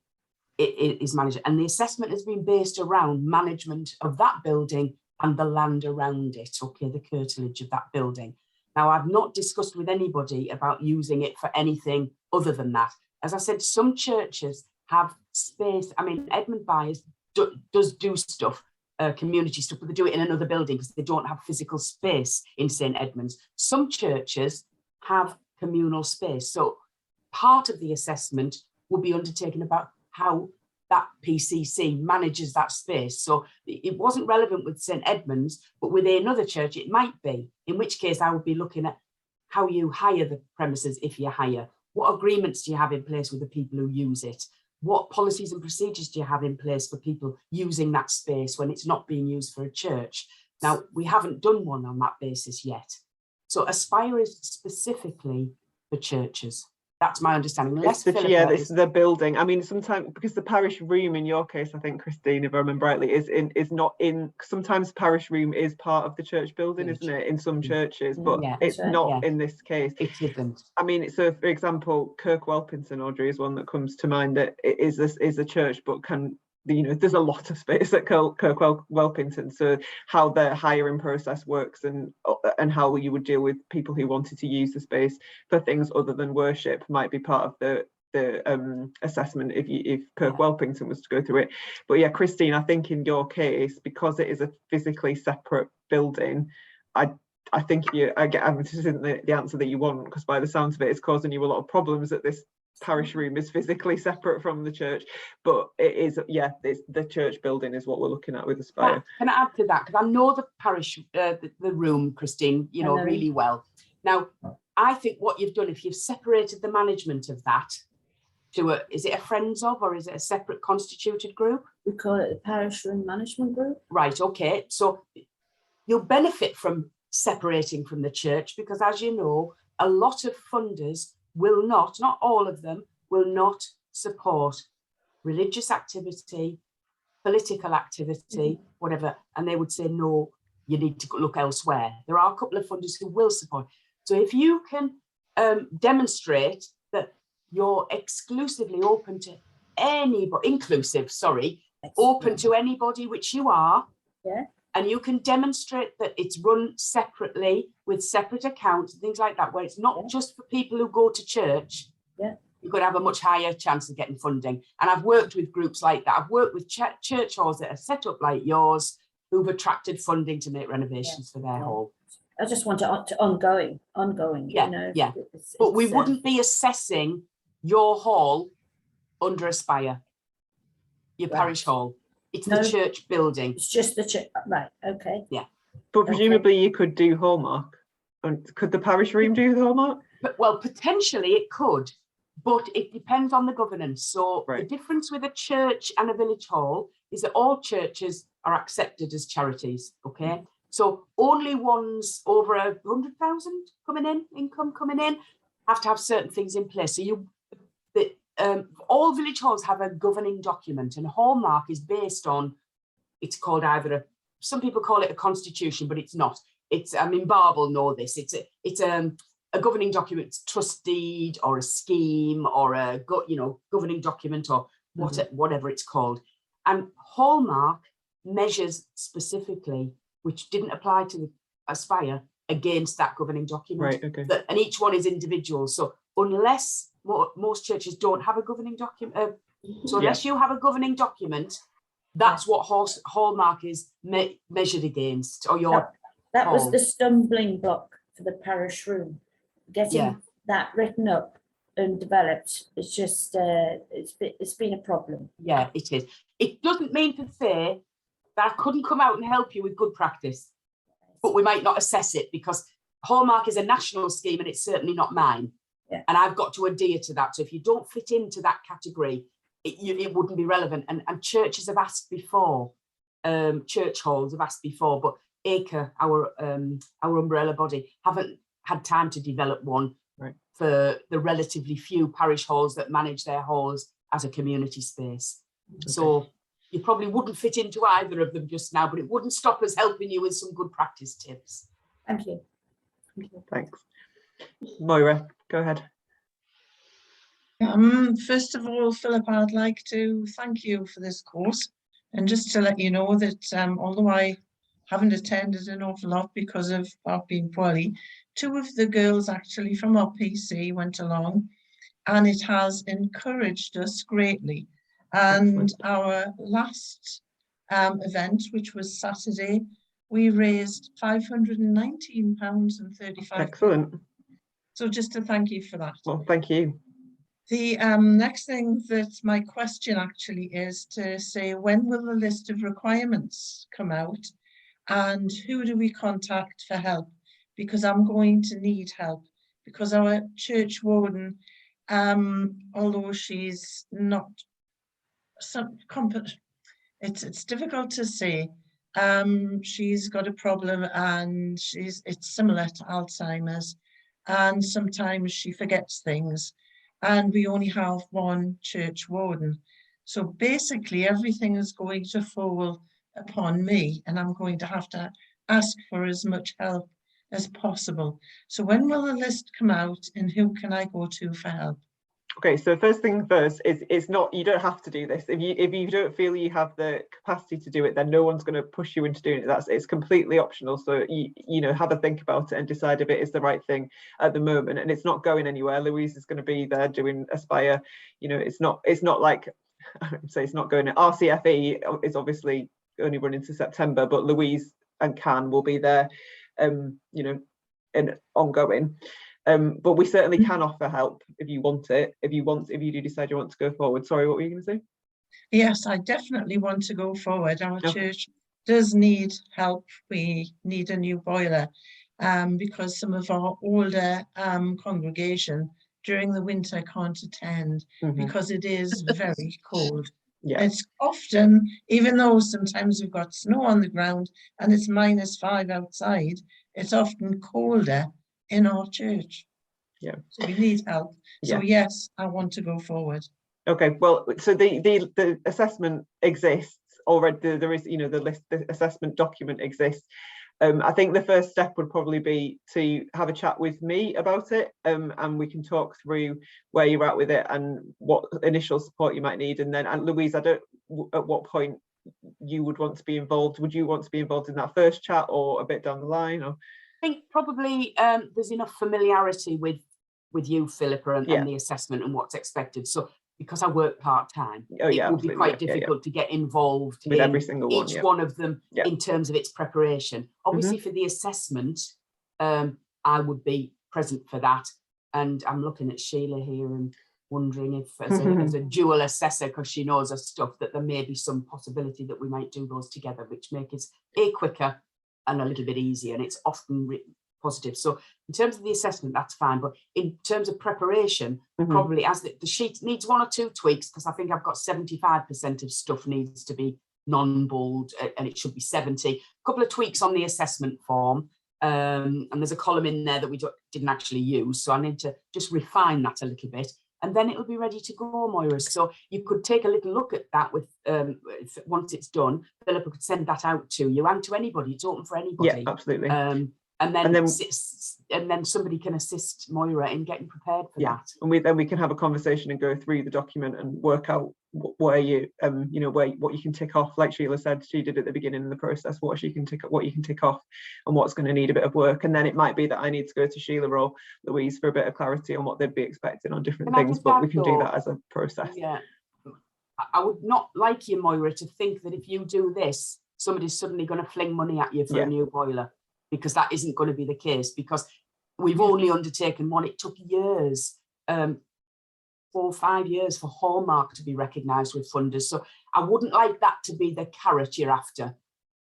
is managed, and the assessment has been based around management of that building and the land around it, okay, the curtilage of that building. Now, I've not discussed with anybody about using it for anything other than that. As I said, some churches have space. I mean, Edmund Byers does do stuff, community stuff, but they do it in another building because they don't have physical space in St Edmunds. Some churches have communal space. So part of the assessment will be undertaken about how that PCC manages that space. So it wasn't relevant with St Edmunds, but with another church it might be, in which case I would be looking at how you hire the premises if you hire. What agreements do you have in place with the people who use it? What policies and procedures do you have in place for people using that space when it's not being used for a church? Now, we haven't done one on that basis yet. So Aspire is specifically for churches. That's my understanding. It's the building. I mean, sometimes because the parish room in your case, I think, Christine, if I remember rightly, is not in. Sometimes parish room is part of the church building, isn't it? In some churches, but it's not in this case. It isn't. I mean, so for example, Kirk Welpington, Audrey, is one that comes to mind. That is a church, but can. You know, there's a lot of space at Kirk Welpington, so how the hiring process works and how you would deal with people who wanted to use the space for things other than worship might be part of the assessment if Kirk Welpington was to go through it. But yeah, Christine, I think in your case, because it is a physically separate building, I think this isn't the answer that you want, because by the sounds of it, it's causing you a lot of problems that this parish room is physically separate from the church, but it is, the church building is what we're looking at with Aspire. Can I add to that? Because I know the parish, the room, Christine, you know, really well. Now, I think what you've done, if you've separated the management of that to is it a friends of, or is it a separate constituted group? We call it the parish room management group. Right, okay. So you'll benefit from separating from the church, because as you know, a lot of funders will not all of them, will not support religious activity, political activity, whatever, and they would say, no, you need to look elsewhere. There are a couple of funders who will support. So if you can demonstrate that you're exclusively open to anybody, open to anybody, which you are, and you can demonstrate that it's run separately with separate accounts and things like that, where it's not just for people who go to church, you're going to have a much higher chance of getting funding. And I've worked with groups like that. I've worked with church halls that are set up like yours, who've attracted funding to make renovations for their hall. I just want to ongoing, you know. But we wouldn't be assessing your hall under Aspire, your parish hall. It's the church building. It's just the church, right? Okay. Yeah. But presumably you could do hallmark. And could the parish room do the hallmark? Well, potentially it could, but it depends on the governance. So the difference with a church and a village hall is that all churches are accepted as charities. Okay. So only ones over 100,000 income coming in have to have certain things in place. So all village halls have a governing document, and hallmark is based on, it's called either some people call it a constitution, but it's not. It's, I mean, Barb will know this. It's a governing document, trust deed or a scheme or a governing document or whatever it's called. And hallmark measures specifically, which didn't apply to the Aspire, against that governing document. Right, okay. And each one is individual. So unless most churches don't have a governing document, so unless you have a governing document, that's what hallmark is measured against, or your that was the stumbling block for the parish room, getting that written up and developed. It's just it's been a problem. Yeah, it is. It doesn't mean to say that I couldn't come out and help you with good practice, but we might not assess it, because hallmark is a national scheme and it's certainly not mine. Yeah. And I've got to adhere to that. So if you don't fit into that category, it wouldn't be relevant. And churches have asked before, church halls have asked before, but ACRE, our umbrella body, haven't had time to develop one for the relatively few parish halls that manage their halls as a community space. Okay. So you probably wouldn't fit into either of them just now, but it wouldn't stop us helping you with some good practice tips. Thank you. Thanks. Moira, go ahead. First of all, Philip, I'd like to thank you for this course, and just to let you know that although I haven't attended an awful lot because of being poorly, 2 of the girls actually from our PC went along, and it has encouraged us greatly. And our last event, which was Saturday, we raised £519.35. Excellent. So just to thank you for that. Well, thank you. The next thing that my question actually is to say, when will the list of requirements come out, and who do we contact for help? Because I'm going to need help, because our church warden, although she's not competent, it's difficult to say. She's got a problem, and it's similar to Alzheimer's, and sometimes she forgets things, and we only have one church warden. So basically everything is going to fall upon me, and I'm going to have to ask for as much help as possible. So when will the list come out, and who can I go to for help? Okay, so first thing first is, it's not, you don't have to do this. If you don't feel you have the capacity to do it, then no one's going to push you into doing it. It's completely optional. So you know, have a think about it and decide if it is the right thing at the moment. And it's not going anywhere. Louise is going to be there doing Aspire. You know, it's not like, I would say it's not going. RCfE is obviously only running to September, but Louise and Can will be there, you know, and ongoing. But we certainly can offer help if you want it, if you do decide you want to go forward. Sorry, what were you going to say? Yes, I definitely want to go forward. Our church does need help. We need a new boiler, because some of our older congregation during the winter can't attend because it is very cold. Yeah. It's often, even though sometimes we've got snow on the ground and it's -5 outside, it's often colder in our church. Yeah, so we need help. So yes, I want to go forward. Okay, well, so the assessment exists already. There is, you know, the assessment document exists. I think the first step would probably be to have a chat with me about it, and we can talk through where you're at with it and what initial support you might need. And then, Louise, I don't, at what point you would want to be involved. Would you want to be involved in that first chat, or a bit down the line? Or I think probably there's enough familiarity with you, Philippa, and the assessment and what's expected. So because I work part-time, it would be quite difficult to get involved with every single one, each one of them in terms of its preparation. Obviously for the assessment, I would be present for that. And I'm looking at Sheila here and wondering if as a dual assessor, because she knows her stuff, that there may be some possibility that we might do those together, which make it quicker and a little bit easier, and it's often positive. So in terms of the assessment, that's fine, but in terms of preparation, probably as the sheet needs 1 or 2 tweaks, because I think I've got 75% of stuff needs to be non-bold, and it should be 70. A couple of tweaks on the assessment form, and there's a column in there that we didn't actually use, so I need to just refine that a little bit. and then it'll be ready to go, Moira. So you could take a little look at that with once it's done. Philippa could send that out to you and to anybody. It's open for anybody. Yeah, absolutely. And then somebody can assist Moira in getting prepared for that. And then we can have a conversation and go through the document and work out where you what you can tick off. Like Sheila said, she did at the beginning of the process, what you can tick off and what's going to need a bit of work. And then it might be that I need to go to Sheila or Louise for a bit of clarity on what they'd be expecting on different things, but we can do that as a process. Yeah, I would not like you, Moira, to think that if you do this, somebody's suddenly going to fling money at you for a new boiler, because that isn't going to be the case, because we've only undertaken one. It took years, 4 or 5 years for Hallmark to be recognised with funders. So I wouldn't like that to be the carrot you're after,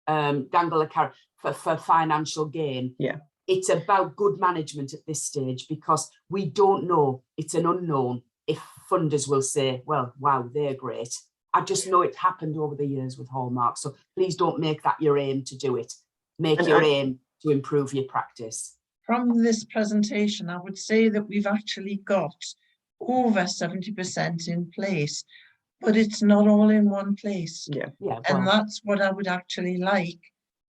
dangle a carrot for financial gain. Yeah. It's about good management at this stage, because we don't know, it's an unknown, if funders will say, well, wow, they're great. I just know it happened over the years with Hallmark. So please don't make that your aim to do it. Make your aim to improve your practice. From this presentation, I would say that we've actually got over 70% in place, but it's not all in one place. And that's what I would actually like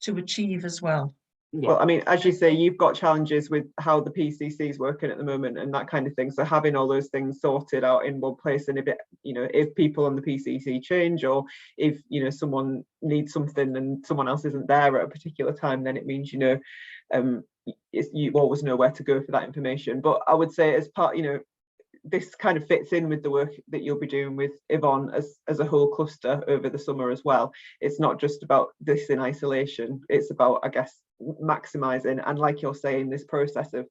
to achieve as well. Well, I mean, as you say, you've got challenges with how the PCC is working at the moment and that kind of thing. So having all those things sorted out in one place, and if people on the PCC change, or if someone needs something and someone else isn't there at a particular time, then it means you always know where to go for that information. But I would say, as part, this kind of fits in with the work that you'll be doing with Yvonne as a whole cluster over the summer as well. It's not just about this in isolation. It's about, I guess, maximising, and like you're saying, this process of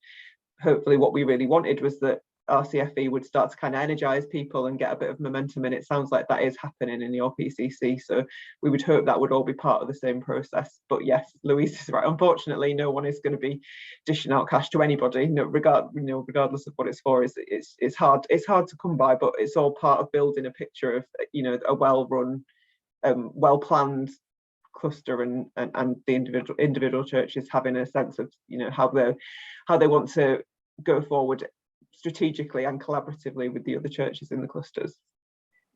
hopefully what we really wanted was that RCfE would start to kind of energise people and get a bit of momentum, and it sounds like that is happening in your PCC. So we would hope that would all be part of the same process. But yes, Louise is right. Unfortunately, no one is going to be dishing out cash to anybody, regardless of what it's for. It's hard to come by, but it's all part of building a picture of a well-run, well-planned cluster, and the individual churches having a sense of how they want to go forward strategically and collaboratively with the other churches in the clusters.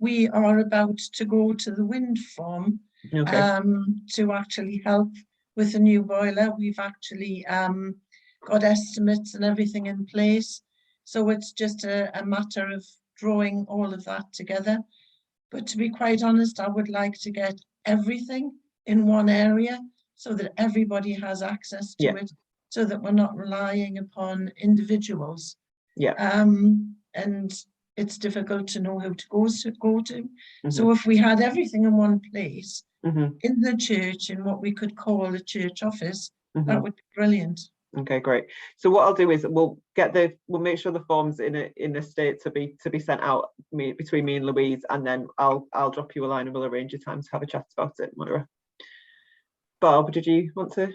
We are about to go to the wind farm to actually help with the new boiler. We've actually got estimates and everything in place, so it's just a matter of drawing all of that together. But to be quite honest, I would like to get everything in one area so that everybody has access to it, so that we're not relying upon individuals. And it's difficult to know who to go to. So if we had everything in one place, in the church, in what we could call a church office, that would be brilliant. Okay, great. So what I'll do is we'll make sure the forms in a state to be sent out between me and Louise, and then I'll drop you a line and we'll arrange a time to have a chat about it, Moira. Barb, did you want to?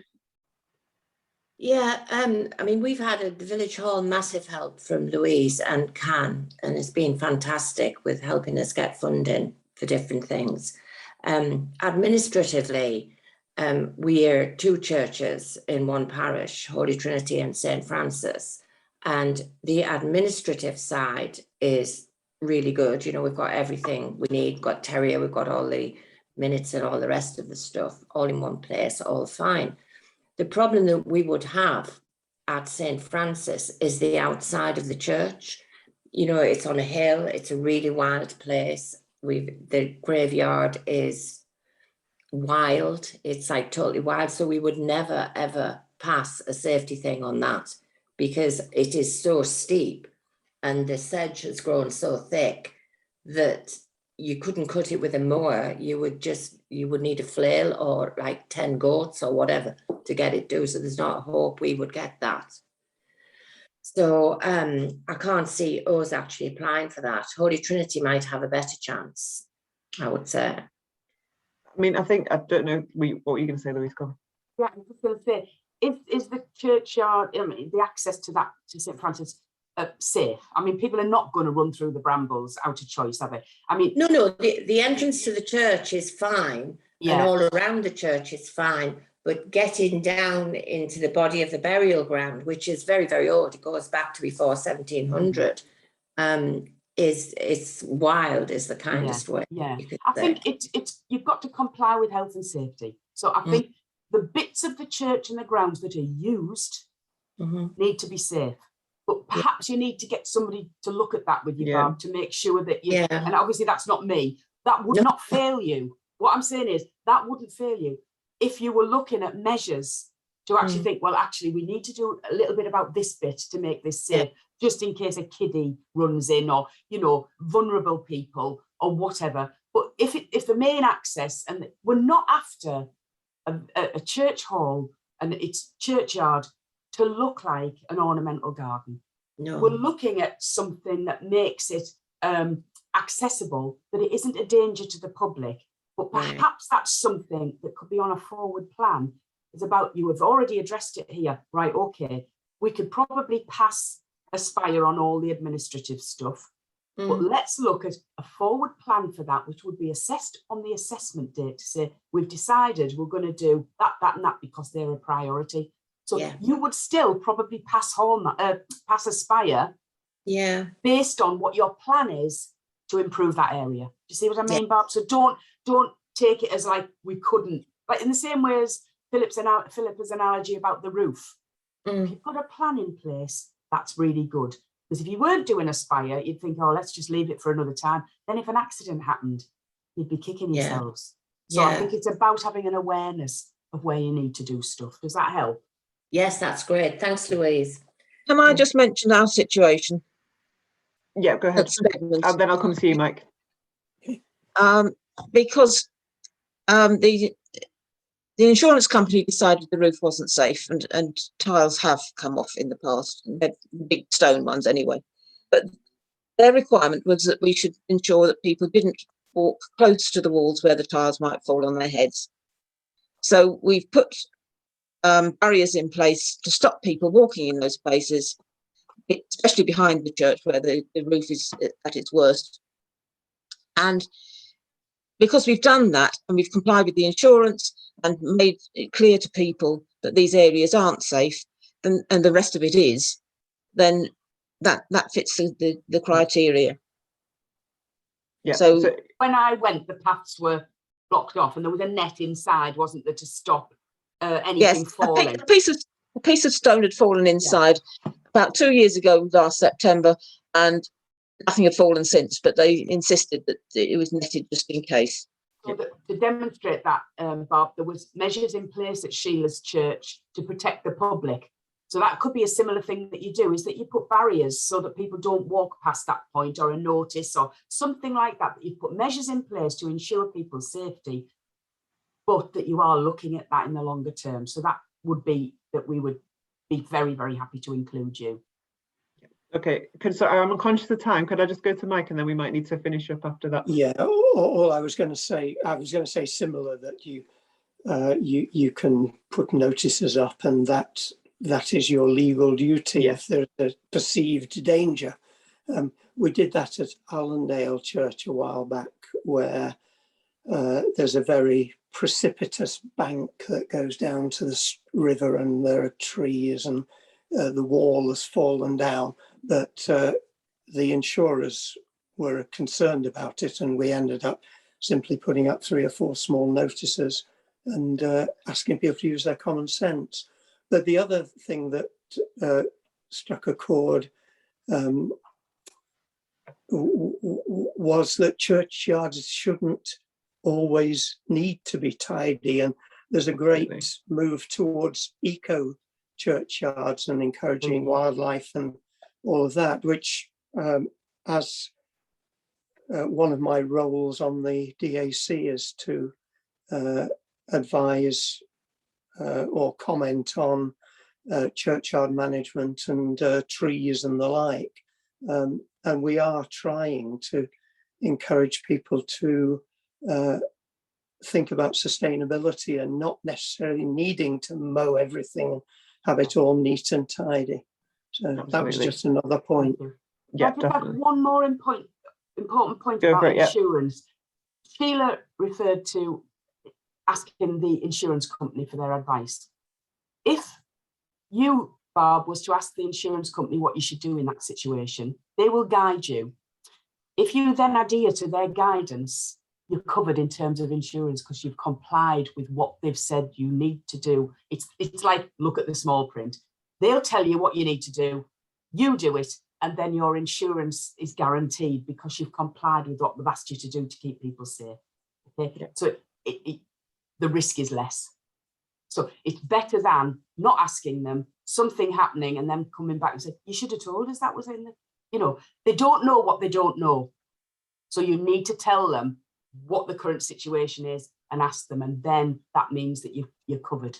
Yeah, I mean, we've had at the Village Hall massive help from Louise and Can, and it's been fantastic with helping us get funding for different things. Administratively, we're 2 churches in one parish, Holy Trinity and St. Francis, and the administrative side is really good. We've got everything we need, we've got Terrier, we've got all the minutes and all the rest of the stuff all in one place, all fine. The problem that we would have at St. Francis is the outside of the church. It's on a hill, it's a really wild place. The graveyard is wild, it's like totally wild. So we would never, ever pass a safety thing on that, because it is so steep and the sedge has grown so thick that you couldn't cut it with a mower. You would need a flail or like 10 goats or whatever to get it done. So there's not a hope we would get that. So I can't see us actually applying for that. Holy Trinity might have a better chance, I would say. I mean, I don't know, what were you going to say, Louise? Go. Yeah, I was just going to say, is the churchyard, the access to that, to St. Francis, safe? I mean, people are not going to run through the brambles out of choice, are they? I mean, no, the entrance to the church is fine, and all around the church is fine, but getting down into the body of the burial ground, which is very, very old, it goes back to before 1700, it's wild is the kindest way. Yeah, you could I say. think it's you've got to comply with health and safety. So I think the bits of the church and the grounds that are used need to be safe. But perhaps you need to get somebody to look at that with you, Barb, to make sure that you, and obviously that's not me, that would not fail you. What I'm saying is that wouldn't fail you if you were looking at measures to actually think, well, actually, we need to do a little bit about this bit to make this safe, just in case a kiddie runs in, or, you know, vulnerable people or whatever. But if the main access, and we're not after a church hall and its churchyard to look like an ornamental garden. No. We're looking at something that makes it accessible, that it isn't a danger to the public. But perhaps that's something that could be on a forward plan. It's about, you have already addressed it here, right? Okay, we could probably pass Aspire on all the administrative stuff, but let's look at a forward plan for that, which would be assessed on the assessment date to say, we've decided we're going to do that, that, and that because they're a priority. So you would still probably pass Aspire, based on what your plan is to improve that area. Do you see what I mean, Barb? So don't take it as like we couldn't, like in the same way as Philip's analogy about the roof. If you put a plan in place, that's really good. Because if you weren't doing Aspire, you'd think, oh, let's just leave it for another time. Then if an accident happened, you'd be kicking yourselves. So I think it's about having an awareness of where you need to do stuff. Does that help? Yes, that's great. Thanks, Louise. Can I just mention our situation? Yeah, go ahead. And then I'll come to you, Mike. Because the insurance company decided the roof wasn't safe, and tiles have come off in the past, they're big stone ones anyway. But their requirement was that we should ensure that people didn't walk close to the walls where the tiles might fall on their heads. So we've put barriers in place to stop people walking in those places, especially behind the church where the roof is at its worst. And because we've done that and we've complied with the insurance and made it clear to people that these areas aren't safe, and the rest of it is, then that fits the criteria. Yeah. So when I went, the paths were blocked off and there was a net inside, wasn't there, to stop anything falling? A piece of stone had fallen inside about 2 years ago, last September, and nothing had fallen since, but they insisted that it was netted just in case. So to demonstrate that, Bob, there was measures in place at Sheila's church to protect the public. So that could be a similar thing that you do, is that you put barriers so that people don't walk past that point, or a notice or something like that. That you put measures in place to ensure people's safety, but that you are looking at that in the longer term. So that would be that we would be very, very happy to include you. Okay, so I'm conscious of time. Could I just go to Mike, and then we might need to finish up after that? Yeah, all I was going to say, similar, that you can put notices up, and that is your legal duty if there's a perceived danger. We did that at Allendale Church a while back, where there's a very precipitous bank that goes down to the river, and there are trees, and the wall has fallen down. But the insurers were concerned about it, and we ended up simply putting up 3 or 4 small notices and asking people to use their common sense. But the other thing that struck a chord was that churchyards shouldn't always need to be tidy, and there's a great move towards eco churchyards and encouraging wildlife and all of that, which as one of my roles on the DAC is to advise or comment on churchyard management and trees and the like. And we are trying to encourage people to think about sustainability and not necessarily needing to mow everything and have it all neat and tidy. So that was just another point. Yeah, I just have one more important point Go about it, insurance. Sheila referred to asking the insurance company for their advice. If you, Barb, was to ask the insurance company what you should do in that situation, they will guide you. If you then adhere to their guidance, you're covered in terms of insurance because you've complied with what they've said you need to do. It's like, look at the small print. They'll tell you what you need to do, you do it, and then your insurance is guaranteed because you've complied with what they've asked you to do to keep people safe. Okay, yeah. So the risk is less. So it's better than not asking them, something happening, and then coming back and say, you should have told us that was in the, you know, they don't know what they don't know. So you need to tell them what the current situation is and ask them, and then that means that you're covered.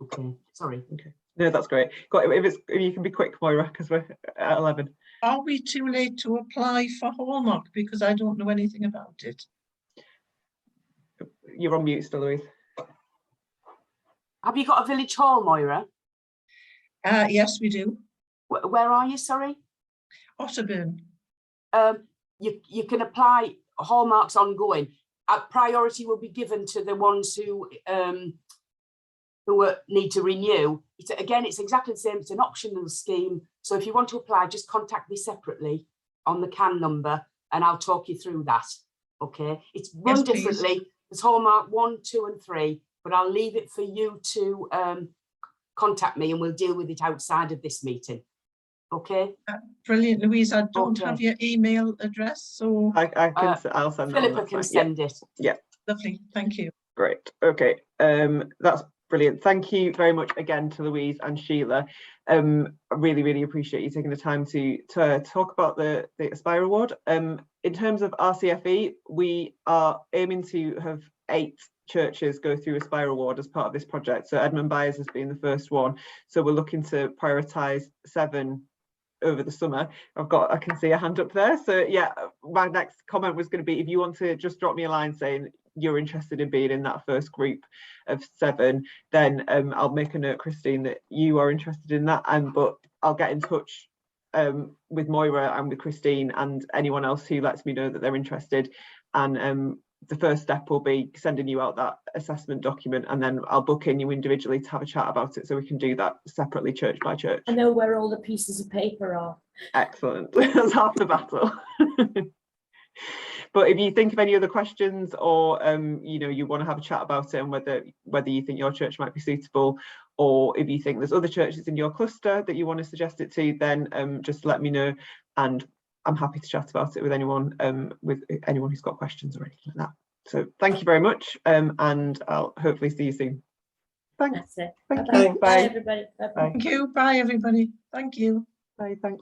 Okay, sorry. Okay, no, that's great. If you can be quick, Moira, because we're at 11. Are we too late to apply for Hallmark? Because I don't know anything about it. You're on mute still, Louise. Have you got a village hall, Moira? Yes, we do. Where are you, sorry? Otterburn. You can apply. Hallmark's ongoing. Priority will be given to the ones who need to renew. It's exactly the same. It's an optional scheme. So if you want to apply, just contact me separately on the CAN number and I'll talk you through that. Okay. It's run differently. There's Hallmark 1, 2 and 3, but I'll leave it for you to contact me and we'll deal with it outside of this meeting. Okay. Brilliant, Louise. I don't have your email address, so I'll send it. Philippa can send it. Yeah. Lovely. Thank you. Great. Okay. That's brilliant. Thank you very much again to Louise and Sheila. I really, really appreciate you taking the time to talk about the Aspire Award. In terms of RCfE, we are aiming to have 8 churches go through Aspire Award as part of this project. So Edmund Byers has been the first one. So we're looking to prioritise 7 over the summer. I can see a hand up there. So yeah, my next comment was going to be, if you want to just drop me a line saying you're interested in being in that first group of 7, then I'll make a note, Christine, that you are interested in that, but I'll get in touch with Moira and with Christine and anyone else who lets me know that they're interested, and the first step will be sending you out that assessment document, and then I'll book in you individually to have a chat about it, so we can do that separately, church by church. I know where all the pieces of paper are. Excellent. That's half the battle. But if you think of any other questions, or you want to have a chat about it and whether you think your church might be suitable, or if you think there's other churches in your cluster that you want to suggest it to, then just let me know, and I'm happy to chat about it with anyone who's got questions or anything like that. So thank you very much, and I'll hopefully see you soon. Thanks. That's it. Thank Bye-bye. you. Bye. Bye everybody. Bye-bye. Thank you. Bye everybody. Thank you. Bye. Thanks.